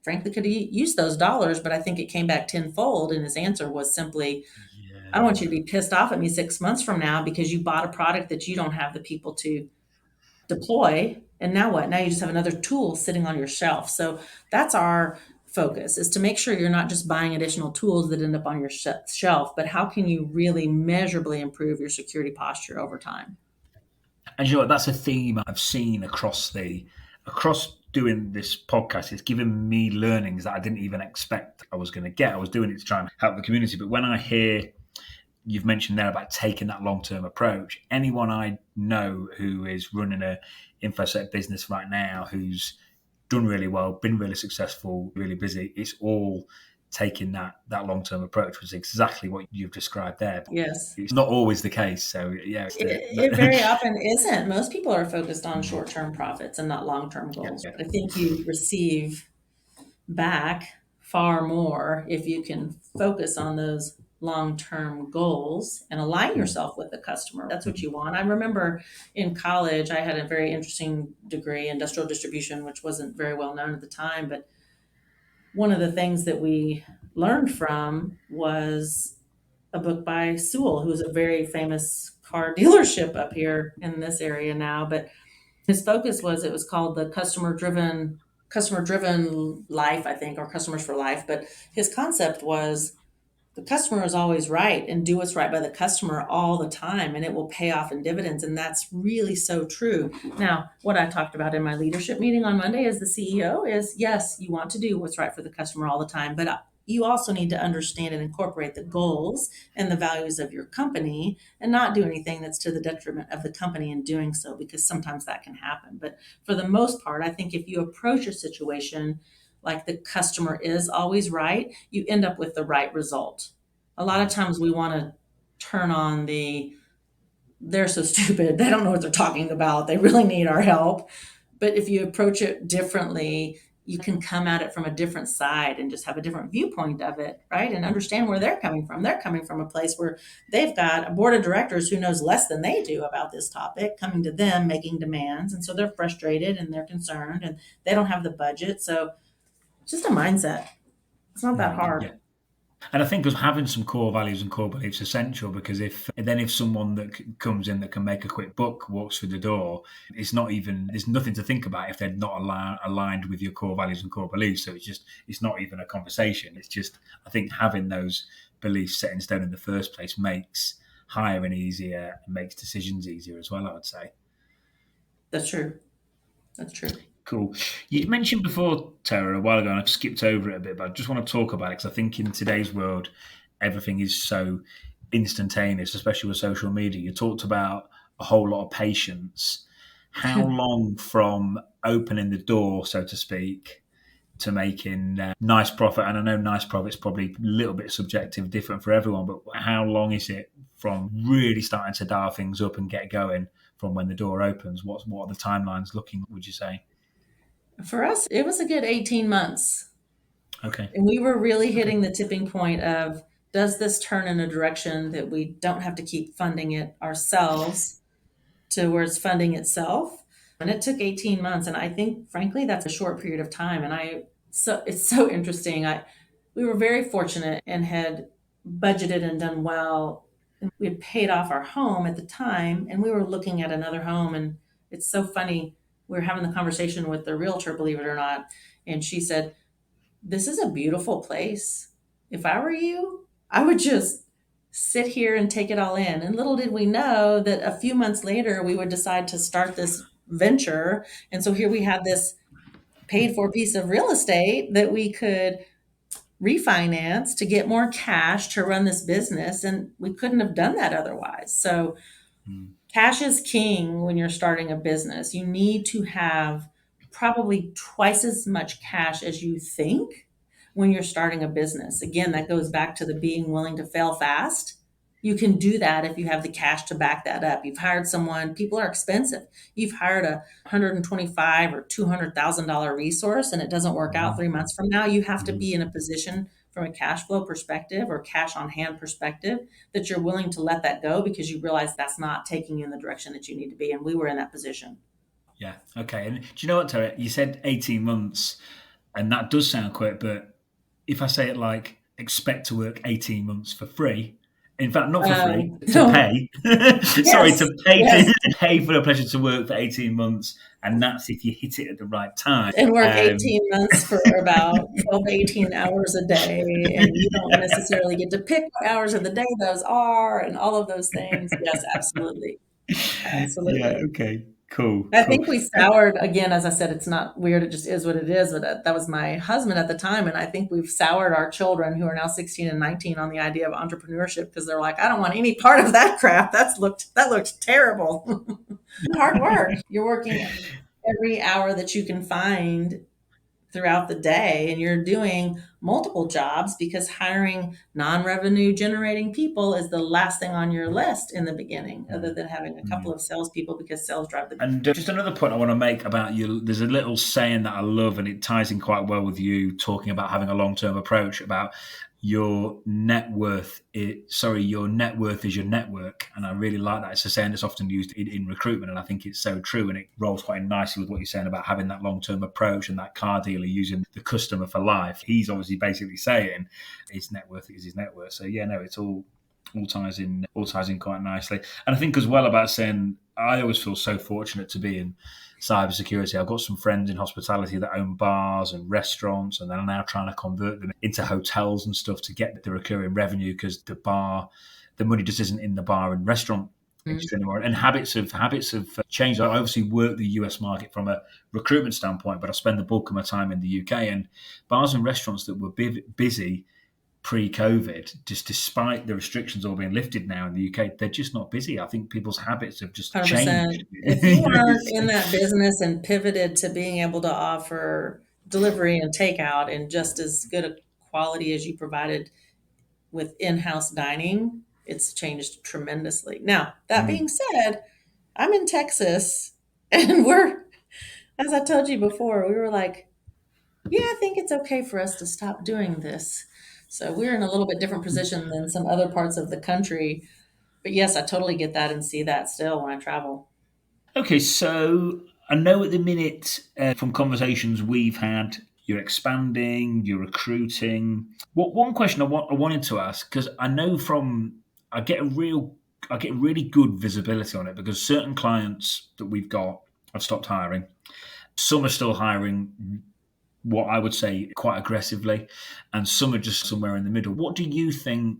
frankly could have used those dollars, but I think it came back tenfold. And his answer was simply, I don't want you to Yeah. be pissed off at me 6 months from now because you bought a product that you don't have the people to deploy. And now what? Now you just have another tool sitting on your shelf. So that's our focus, is to make sure you're not just buying additional tools that end up on your shelf, but how can you really measurably improve your security posture over time? And you know what? That's a theme I've seen across doing this podcast. It's given me learnings that I didn't even expect I was going to get. I was doing it to try and help the community, but when I hear you've mentioned there about taking that long-term approach, anyone I know who is running a infosec business right now, who's done really well, been really successful, really busy, it's all taking that long-term approach, which is exactly what you've described there. Yes. It's not always the case. So yeah, It very often isn't. Most people are focused on Mm, short-term profits and not long-term yeah, goals. yeah. But I think you receive back far more if you can focus on those long-term goals and align Mm, yourself with the customer. That's what mm, you want. I remember in college, I had a very interesting degree, industrial distribution, which wasn't very well known at the time. But one of the things that we learned from was a book by Sewell, who's a very famous car dealership up here in this area now. But his focus was, it was called the customer driven life, I think, or customers for life. But his concept was the customer is always right, and do what's right by the customer all the time, and it will pay off in dividends. And that's really so true. Now, what I talked about in my leadership meeting on Monday as the CEO is, yes, you want to do what's right for the customer all the time, but you also need to understand and incorporate the goals and the values of your company, and not do anything that's to the detriment of the company in doing so, because sometimes that can happen. But for the most part, I think if you approach a situation like the customer is always right, you end up with the right result. A lot of mm. times we want to turn on they're so stupid, they don't know what they're talking about, they really need our help. But if you approach it differently, you can come at it from a different side and just have a different viewpoint of it, right? And understand where they're coming from. They're coming from a place where they've got a board of directors who knows less than they do about this topic, coming to them, making demands. And so they're frustrated and they're concerned and they don't have the budget. So it's just a mindset. It's not that hard. Yeah. And I think us having some core values and core beliefs is essential, because if someone that comes in that can make a quick buck walks through the door, it's not even there's nothing to think about if they're not aligned with your core values and core beliefs. So it's not even a conversation. It's just, I think having those beliefs set in stone in the first place makes hiring easier and makes decisions easier as well, I would say. That's true. That's true. Cool. You mentioned before, Tara, a while ago, and I skipped over it a bit, but I just want to talk about it because I think in today's world, everything is so instantaneous, especially with social media. You talked about a whole lot of patience. How long from opening the door, so to speak, to making nice profit? And I know nice profit's probably a little bit subjective, different for everyone, but how long is it from really starting to dial things up and get going from when the door opens? What are the timelines looking, would you say? For us, it was a good 18 months. Okay. And we were really Okay. hitting the tipping point of, does this turn in a direction that we don't have to keep funding it ourselves to where it's funding itself? And it took 18 months. And I think, frankly, that's a short period of time. And so it's so interesting. We were very fortunate and had budgeted and done well. We had paid off our home at the time, and we were looking at another home. And it's so funny. We were having the conversation with the realtor, believe it or not. And she said, this is a beautiful place. If I were you, I would just sit here and take it all in. And little did we know that a few months later, we would decide to start this venture. And so here we had this paid for piece of real estate that we could refinance to get more cash to run this business, and we couldn't have done that otherwise. So Mm. cash is king when you're starting a business. You need to have probably twice as much cash as you think when you're starting a business. Again, that goes back to the being willing to fail fast. You can do that if you have the cash to back that up. You've hired someone, people are expensive. You've hired a 125 or $200,000 resource and it doesn't work out Mhm. 3 months from now. You have to Mhm. be in a position from a cash flow perspective or cash on hand perspective that you're willing to let that go because you realize that's not taking you in the direction that you need to be. And we were in that position. Yeah. Okay. And do you know what, Tara? You said 18 months, and that does sound quick, but if I say it like expect to work 18 months for free, in fact, not for free, to No, pay, sorry, yes, yes. to pay for the pleasure to work for 18 months, and that's if you hit it at the right time. And work Um, 18 months for about 12 to 18 hours a day. And you don't necessarily get to pick what hours of the day those are and all of those things. Yes, absolutely. yeah. Absolutely. Okay. Cool. I Cool. think we soured again, as I said, it's not weird. It just is what it is. But that was my husband at the time. And I think we've soured our children who are now 16 and 19 on the idea of entrepreneurship because they're like, I don't want any part of that crap. That looked terrible. Hard work. You're working every hour that you can find throughout the day and you're doing multiple jobs because hiring non-revenue generating people is the last thing on your list in the beginning, other than having a couple Mm. of salespeople because sales drive the. And just another point I want to make about you, there's a little saying that I love, and it ties in quite well with you talking about having a long term approach about your net worth. Your net worth is your network. And I really like that. It's a saying that's often used in recruitment. And I think it's so true. And it rolls quite nicely with what you're saying about having that long term approach and that car dealer using the customer for life. He's obviously basically saying his net worth is his net worth. So, yeah, no, it's all ties in quite nicely. And I think as well about saying I always feel so fortunate to be in cybersecurity. I've got some friends in hospitality that own bars and restaurants, and they're now trying to convert them into hotels and stuff to get the recurring revenue because the money just isn't in the bar and restaurant industry anymore. And habits have changed. I obviously work the US market from a recruitment standpoint, but I spend the bulk of my time in the UK, and bars and restaurants that were busy pre-COVID, just despite the restrictions all being lifted now in the UK, they're just not busy. I think people's habits have just 100%. changed. If you aren't in that business and pivoted to being able to offer delivery and takeout in just as good a quality as you provided with in-house dining, it's changed tremendously. Now, that Mm. being said, I'm in Texas and as I told you before, we were like, yeah, I think it's okay for us to stop doing this. So we're in a little bit different position than some other parts of the country. But yes, I totally get that and see that still when I travel. Okay, so I know at the minute from conversations we've had, you're expanding, you're recruiting. What one question I wanted to ask because I know from I get a real I get really good visibility on it because certain clients that we've got have stopped hiring. Some are still hiring what I would say quite aggressively, and some are just somewhere in the middle. What do you think?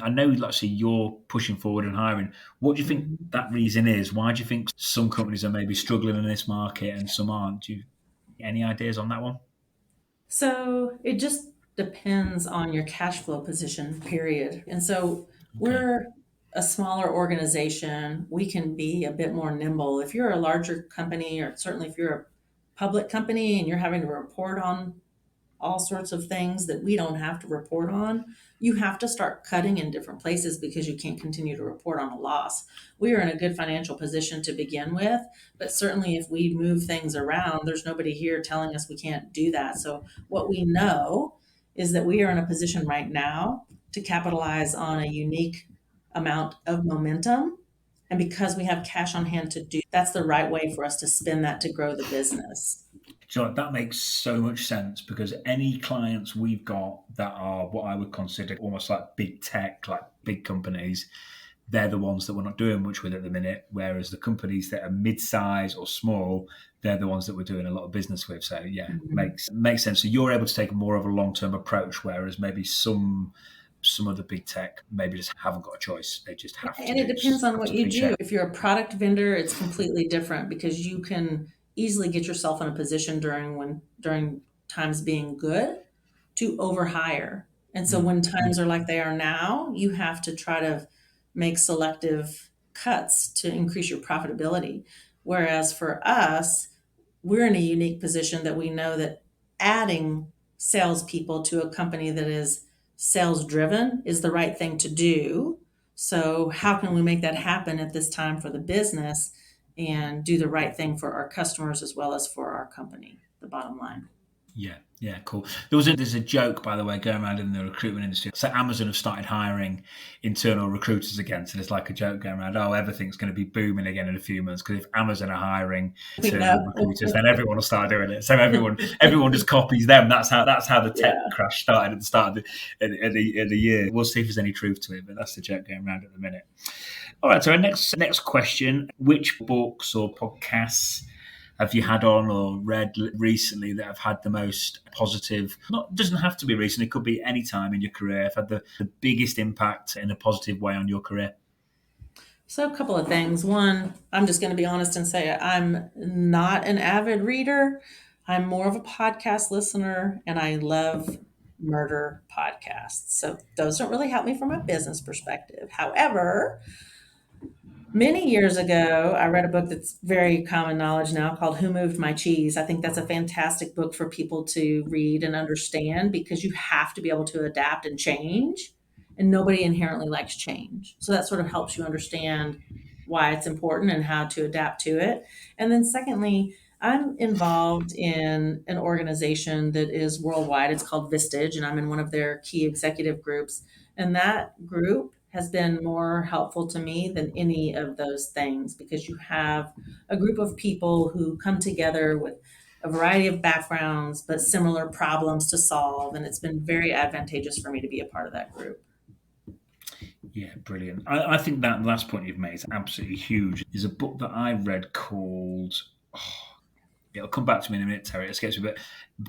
I know, let's say you're pushing forward and hiring. What do you think Mhm. that reason is? Why do you think some companies are maybe struggling in this market and some aren't? Do you any ideas on that one? So it just depends on your cash flow position, period. And so Okay. we're a smaller organization. We can be a bit more nimble. If you're a larger company, or certainly if you're a public company and you're having to report on all sorts of things that we don't have to report on, you have to start cutting in different places because you can't continue to report on a loss. We are in a good financial position to begin with, but certainly if we move things around, there's nobody here telling us we can't do that. So, what we know is that we are in a position right now to capitalize on a unique amount of momentum. And because we have cash on hand to do, that's the right way for us to spend that to grow the business. So that makes so much sense because any clients we've got that are what I would consider almost like big tech, like big companies, they're the ones that we're not doing much with at the minute. Whereas the companies that are mid-size or small, they're the ones that we're doing a lot of business with. So yeah, Mhm. makes sense. So you're able to take more of a long-term approach, whereas maybe some of the big tech maybe just haven't got a choice. They just have to And it depends on have what to you paycheck. do. If you're a product vendor, it's completely different because you can easily get yourself in a position during times being good to overhire. And so when times are like they are now, you have to try to make selective cuts to increase your profitability. Whereas for us, we're in a unique position that we know that adding salespeople to a company that is sales driven is the right thing to do. So, how can we make that happen at this time for the business and do the right thing for our customers as well as for our company? The bottom line. Yeah, cool. There's a joke, by the way, going around in the recruitment industry. So Amazon have started hiring internal recruiters again. So there's like a joke going around, oh, everything's going to be booming again in a few months because if Amazon are hiring internal recruiters, then everyone will start doing it. So everyone just copies them. That's how the tech crash started at the start of the year. We'll see if there's any truth to it, but that's the joke going around at the minute. All right. So our next question: which books or podcasts have you had on or read recently that have had the most positive, doesn't have to be recent, it could be any time in your career, have had the biggest impact in a positive way on your career? So a couple of things. One, I'm just going to be honest and say I'm not an avid reader. I'm more of a podcast listener, and I love murder podcasts. So those don't really help me from a business perspective. However, many years ago, I read a book that's very common knowledge now called Who Moved My Cheese? I think that's a fantastic book for people to read and understand because you have to be able to adapt and change, and nobody inherently likes change. So that sort of helps you understand why it's important and how to adapt to it. And then, secondly, I'm involved in an organization that is worldwide. It's called Vistage, and I'm in one of their key executive groups. And that group has been more helpful to me than any of those things because you have a group of people who come together with a variety of backgrounds but similar problems to solve, and it's been very advantageous for me to be a part of that group. Yeah, brilliant. I think that last point you've made is absolutely huge. There's a book that I read called it'll come back to me in a minute, Terry. It escapes me. But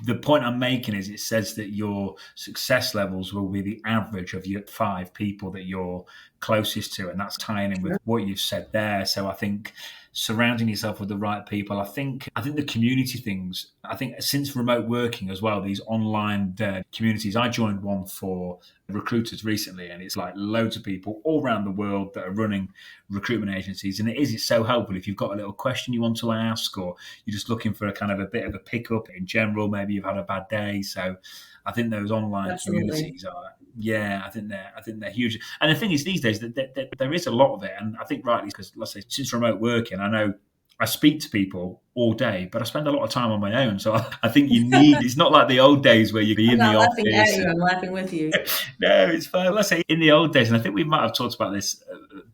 the point I'm making is it says that your success levels will be the average of your 5 people that you're closest to. And that's tying in with what you've said there. So I think surrounding yourself with the right people, I think the community things, I think since remote working as well, these online communities, I joined one for recruiters recently, and it's like loads of people all around the world that are running recruitment agencies. And it's so helpful if you've got a little question you want to ask, or you're just looking for a kind of a bit of a pickup in general, maybe you've had a bad day. So I think those online communities are, I think they're huge. And the thing is, these days that there is a lot of it, and I think rightly because, let's say, since remote working, I know I speak to people all day, but I spend a lot of time on my own. So I think you need. It's not like the old days where you'd be in the office. I'm not laughing at you. I'm laughing with you. No, it's fine. Let's say in the old days, and I think we might have talked about this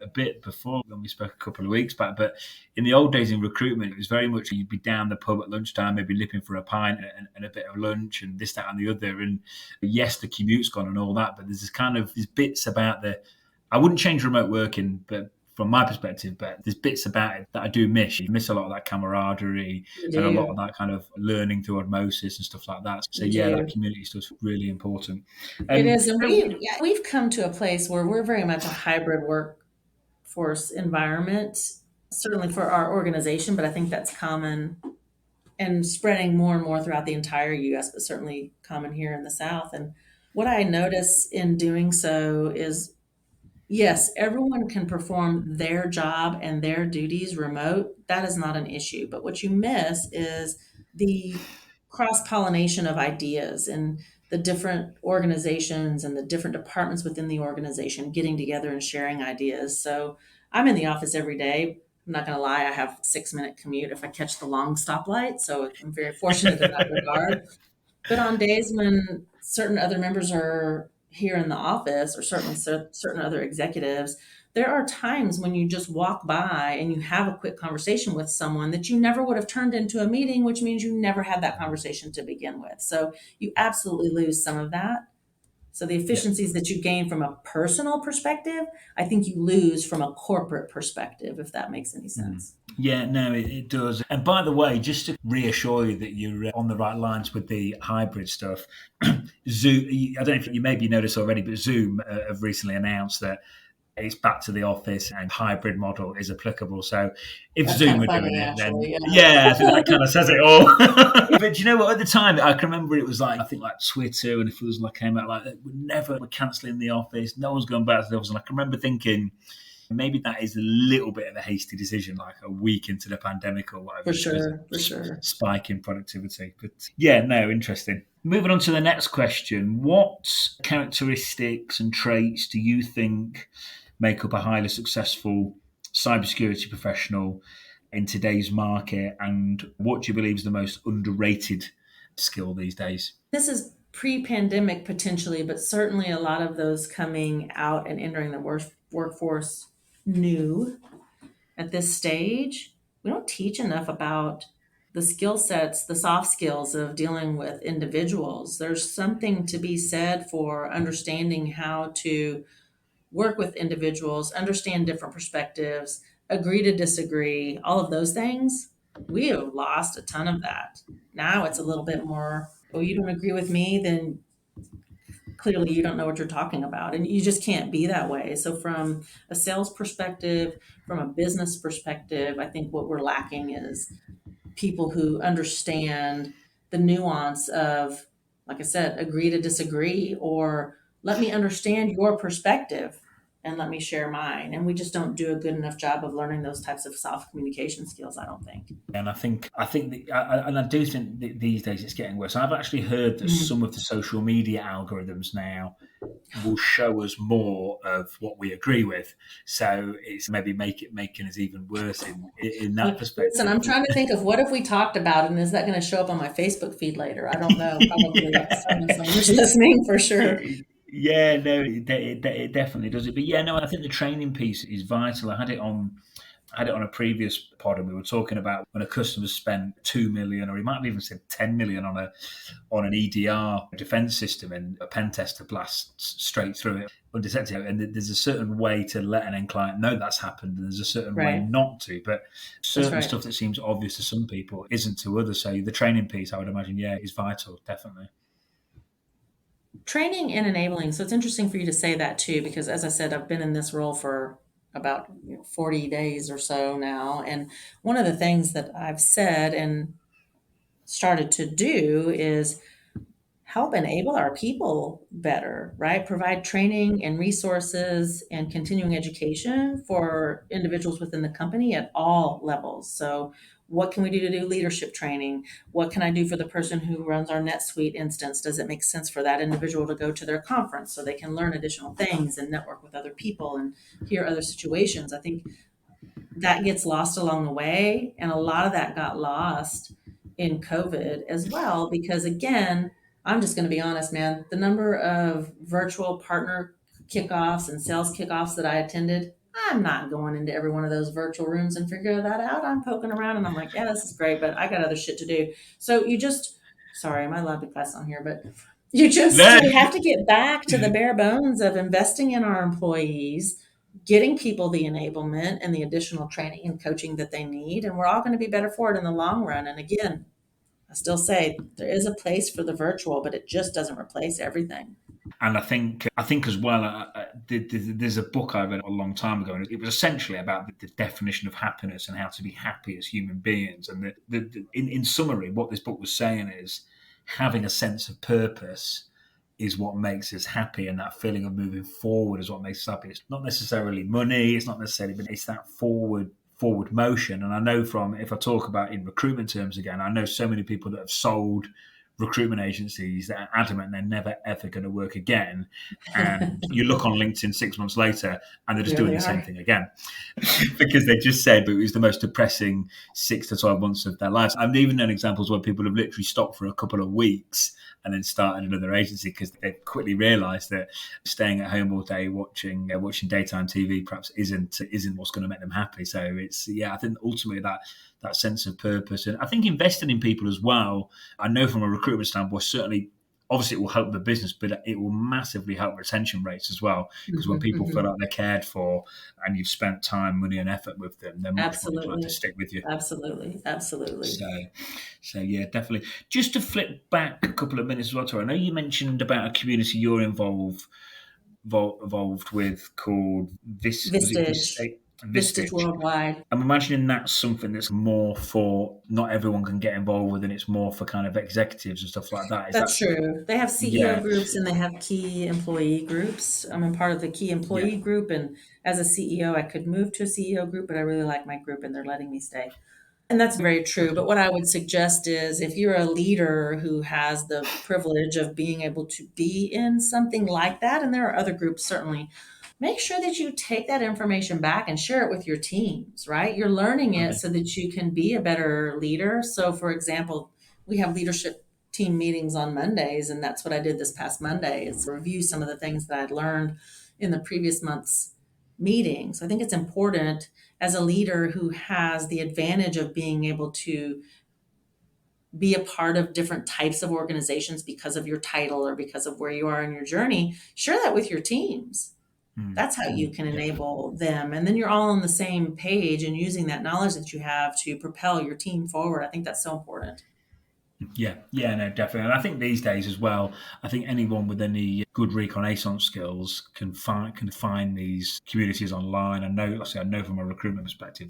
a bit before when we spoke a couple of weeks back. But in the old days in recruitment, it was very much you'd be down the pub at lunchtime, maybe lipping for a pint and a bit of lunch and this, that, and the other. And yes, the commute's gone and all that, but there's bits about I wouldn't change remote working, but from my perspective, but there's bits about it that I do miss. You miss a lot of that camaraderie and a lot of that kind of learning through osmosis and stuff like that. So that community stuff's really important. It is, and we've come to a place where we're very much a hybrid workforce environment, certainly for our organization, but I think that's common and spreading more and more throughout the entire U.S., but certainly common here in the South. And what I notice in doing so is, yes, everyone can perform their job and their duties remote. That is not an issue. But what you miss is the cross-pollination of ideas and the different organizations and the different departments within the organization getting together and sharing ideas. So I'm in the office every day. I'm not going to lie, I have a 6-minute commute if I catch the long stoplight. So I'm very fortunate in that regard. But on days when certain other members are here in the office, or certainly certain other executives, there are times when you just walk by and you have a quick conversation with someone that you never would have turned into a meeting, which means you never had that conversation to begin with. So you absolutely lose some of that. So the efficiencies that you gain from a personal perspective, I think you lose from a corporate perspective, if that makes any sense. Yeah, no, it does. And by the way, just to reassure you that you're on the right lines with the hybrid stuff, Zoom, I don't know if you maybe noticed already, but Zoom have recently announced that it's back to the office and hybrid model is applicable. So if That's Zoom kind of are doing funny, it, then actually. yeah, I think Yeah. that kind of says it all. But do you know what? At the time, I can remember it was like, I think like Twitter, and if it was like came out like, we're cancelling the office, no one's going back to the office. And I can remember thinking, maybe that is a little bit of a hasty decision, like a week into the pandemic or whatever, For just because of sure, for sure. spike in productivity. But yeah, no, interesting. Moving on to the next question. What characteristics and traits do you think make up a highly successful cybersecurity professional in today's market? And what do you believe is the most underrated skill these days? This is pre-pandemic potentially, but certainly a lot of those coming out and entering the workforce new at this stage. We don't teach enough about the skill sets, the soft skills of dealing with individuals. There's something to be said for understanding how to work with individuals, understand different perspectives, agree to disagree, all of those things. We have lost a ton of that. Now it's a little bit more, oh, you don't agree with me, then clearly you don't know what you're talking about. And you just can't be that way. So, from a sales perspective, from a business perspective, I think what we're lacking is people who understand the nuance of, like I said, agree to disagree, or let me understand your perspective and let me share mine. And we just don't do a good enough job of learning those types of soft communication skills, I don't think. And and I do think that these days it's getting worse. I've actually heard that Mhm. some of the social media algorithms now will show us more of what we agree with. So it's maybe making us even worse in that Listen, perspective. I'm trying to think of what if we talked about it, and is that going to show up on my Facebook feed later? I don't know. Probably. Certainly someone's listening for sure. Yeah, no, it definitely does it. But yeah, no, I think the training piece is vital. I had it on a previous pod, and we were talking about when a customer spent 2 million, or he might have even said 10 million on an EDR defense system, and a pen tester blasts straight through it undetected. And there's a certain way to let an end client know that's happened, and there's a certain way Right. not to. But That's certain right. stuff that seems obvious to some people isn't to others. So the training piece, I would imagine, yeah, is vital, definitely. Training and enabling. So it's interesting for you to say that too, because as I said, I've been in this role for about 40 days or so now. And one of the things that I've said and started to do is help enable our people better, right? Provide training and resources and continuing education for individuals within the company at all levels. So, what can we do to do leadership training? What can I do for the person who runs our NetSuite instance? Does it make sense for that individual to go to their conference so they can learn additional things and network with other people and hear other situations? I think that gets lost along the way. And a lot of that got lost in COVID as well, because again, I'm just going to be honest, man, the number of virtual partner kickoffs and sales kickoffs that I attended, I'm not going into every one of those virtual rooms and figure that out. I'm poking around and I'm like, yeah, this is great, but I got other shit to do. So you just, sorry, am I allowed to cuss on here? But you just No, have to get back to the bare bones of investing in our employees, getting people the enablement and the additional training and coaching that they need. And we're all going to be better for it in the long run. And again, I still say there is a place for the virtual, but it just doesn't replace everything. and I think as well. There's a book I read a long time ago, and it was essentially about the definition of happiness and how to be happy as human beings. And in summary, what this book was saying is having a sense of purpose is what makes us happy, and that feeling of moving forward is what makes us happy. It's not necessarily money, it's not necessarily, but it's that forward motion. And I know from, if I talk about in recruitment terms again, I know so many people that have sold recruitment agencies that are adamant they're never ever going to work again. And you look on LinkedIn 6 months later and they're just There doing they the same are. thing again because they just said but it was the most depressing 6 to 12 months of their lives. I've even known examples where people have literally stopped for a couple of weeks and then started another agency because they quickly realised that staying at home all day watching daytime TV perhaps isn't what's going to make them happy. So it's, yeah, I think ultimately that sense of purpose, and I think investing in people as well. I know from a recruitment standpoint, certainly, obviously, it will help the business, but it will massively help retention rates as well. Because when Mhm, people feel mhm. like they're cared for and you've spent time, money, and effort with them, they're much more inclined to Absolutely. stick with you. Absolutely. Absolutely. So, so yeah, definitely. Just to flip back a couple of minutes as well, Tara, I know you mentioned about a community you're involved involved with called was it Vistage. Vistage Vistage? Worldwide. I'm imagining that's something that's more for not everyone can get involved with, and it's more for kind of executives and stuff like that. Is That's that true. They have CEO yeah? groups and they have key employee groups. I'm a part of the key Yeah. employee group, and as a CEO, I could move to a CEO group, but I really like my group and they're letting me stay. And that's very true. But Okay. what I would suggest is if you're a leader who has the privilege of being able to be in something like that, and there are other groups certainly, make sure that you take that information back and share it with your teams, right? You're learning it Okay. so that you can be a better leader. So, for example, we have leadership team meetings on Mondays, and that's what I did this past Monday is review some of the things that I'd learned in the previous month's meetings. I think it's important as a leader who has the advantage of being able to be a part of different types of organizations because of your title or because of where you are in your journey, share that with your teams. That's how you can Yeah. enable them. And then you're all on the same page and using that knowledge that you have to propel your team forward. I think that's so important. Yeah, no, definitely. And I think these days as well, I think anyone with any good reconnaissance skills can find these communities online. I know from a recruitment perspective,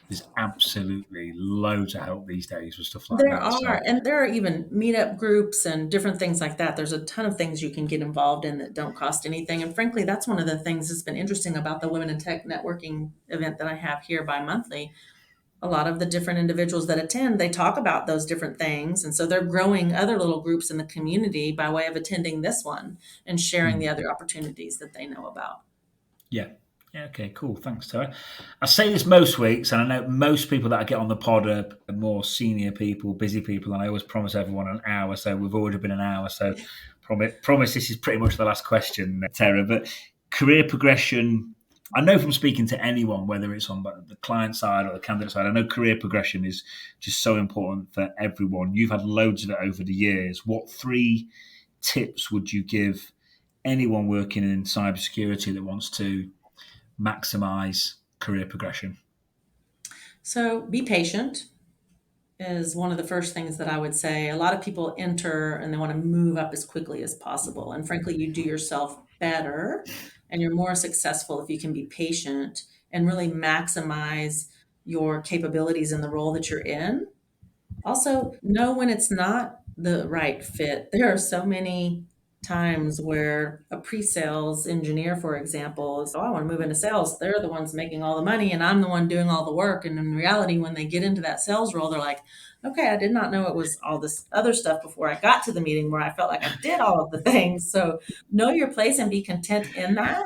there's absolutely loads of help these days with stuff like There that. So are, and there are even meetup groups and different things like that. There's a ton of things you can get involved in that don't cost anything. And frankly, that's one of the things that's been interesting about the Women in Tech networking event that I have here bi-monthly. A lot of the different individuals that attend, they talk about those different things. And so they're growing other little groups in the community by way of attending this one and sharing the mm, other opportunities that they know about. yeah. Yeah, okay, cool. Thanks, Tara. I say this most weeks, and I know most people that I get on the pod are more senior people, busy people, and I always promise everyone an hour. So we've already been an hour. So promise this is pretty much the last question, Tara. But career progression, I know from speaking to anyone, whether it's on the client side or the candidate side, I know career progression is just so important for everyone. You've had loads of it over the years. What 3 tips would you give anyone working in cybersecurity that wants to maximize career progression? So be patient is one of the first things that I would say. A lot of people enter and they want to move up as quickly as possible. And frankly, you do yourself better and you're more successful if you can be patient and really maximize your capabilities in the role that you're in. Also, know when it's not the right fit. There are so many times where a pre-sales engineer, for example, is, oh, I want to move into sales. They're the ones making all the money and I'm the one doing all the work. And in reality, when they get into that sales role, they're like, okay, I did not know it was all this other stuff before I got to the meeting where I felt like I did all of the things. So know your place and be content in that,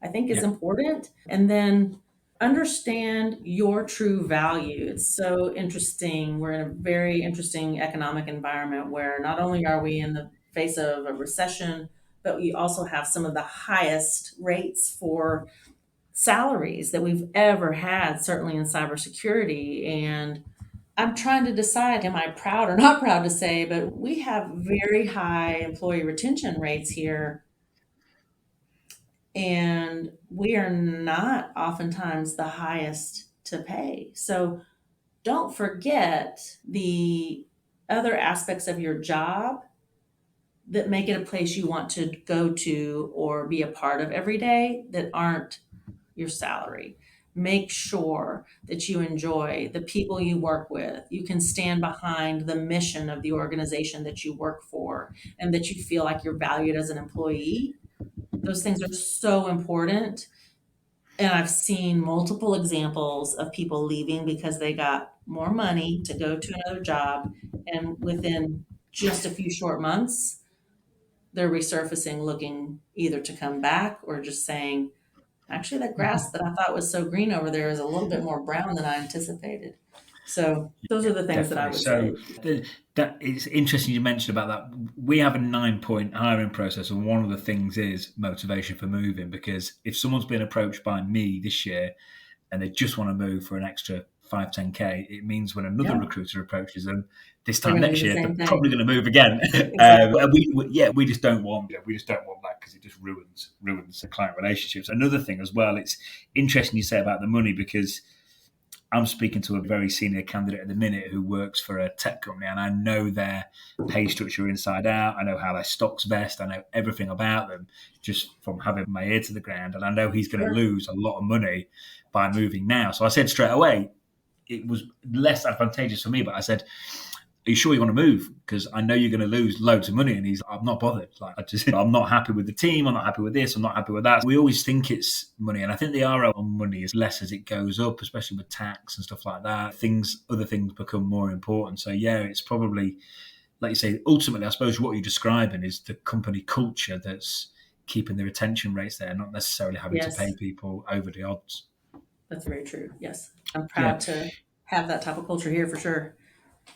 I think is Yeah. important. And then understand your true value. It's so interesting. We're in a very interesting economic environment where not only are we in the face of a recession, but we also have some of the highest rates for salaries that we've ever had, certainly in cybersecurity. And I'm trying to decide, am I proud or not proud to say, but we have very high employee retention rates here and we are not oftentimes the highest to pay. So don't forget the other aspects of your job that make it a place you want to go to or be a part of every day that aren't your salary. Make sure that you enjoy the people you work with. You can stand behind the mission of the organization that you work for and that you feel like you're valued as an employee. Those things are so important. And I've seen multiple examples of people leaving because they got more money to go to another job. And within just a few short months, they're resurfacing looking either to come back or just saying, actually, that grass that I thought was so green over there is a little bit more brown than I anticipated. So those are the things that I Definitely. would So say. that it's interesting you mentioned about that. We have a 9-point hiring process, and one of the things is motivation for moving. Because if someone's been approached by me this year and they just want to move for an extra 5-10K, it means when another Yeah, recruiter approaches them this they're time going to next do the year, they're same thing. probably going to move again. Exactly. We just don't want that because it just ruins the client relationships. Another thing as well, it's interesting you say about the money because I'm speaking to a very senior candidate at the minute who works for a tech company, and I know their pay structure inside out. I know how their stocks vest. I know everything about them just from having my ear to the ground. And I know he's going to Sure. lose a lot of money by moving now. So I said straight away, it was less advantageous for me, but I said, are you sure you want to move? Because I know you're going to lose loads of money. And he's like, I'm not bothered. Like, I'm not happy with the team. I'm not happy with this. I'm not happy with that. We always think it's money. And I think the RO on money is less as it goes up, especially with tax and stuff like that. Other things become more important. So yeah, it's probably, like you say, ultimately, I suppose what you're describing is the company culture that's keeping the retention rates there, not necessarily having to pay Yes, people over the odds. that's very true. Yes. I'm Yeah. proud to have that type of culture here for sure.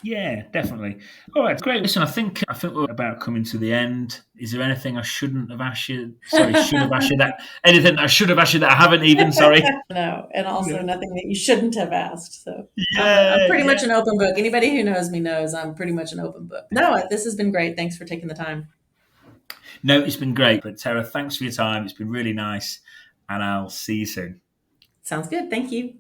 Yeah, definitely. All right, great. Listen, I think we're about coming to the end. Is there anything I shouldn't have asked you? Sorry, should have asked you that. Anything I should have asked you that I haven't even? Sorry. No, and also Yeah, nothing that you shouldn't have asked. So I'm yeah, pretty yeah. much an open book. Anybody who knows me knows I'm pretty much an open book. No, this has been great. Thanks for taking the time. No, it's been great. But Tara, thanks for your time. It's been really nice, and I'll see you soon. Sounds good. Thank you.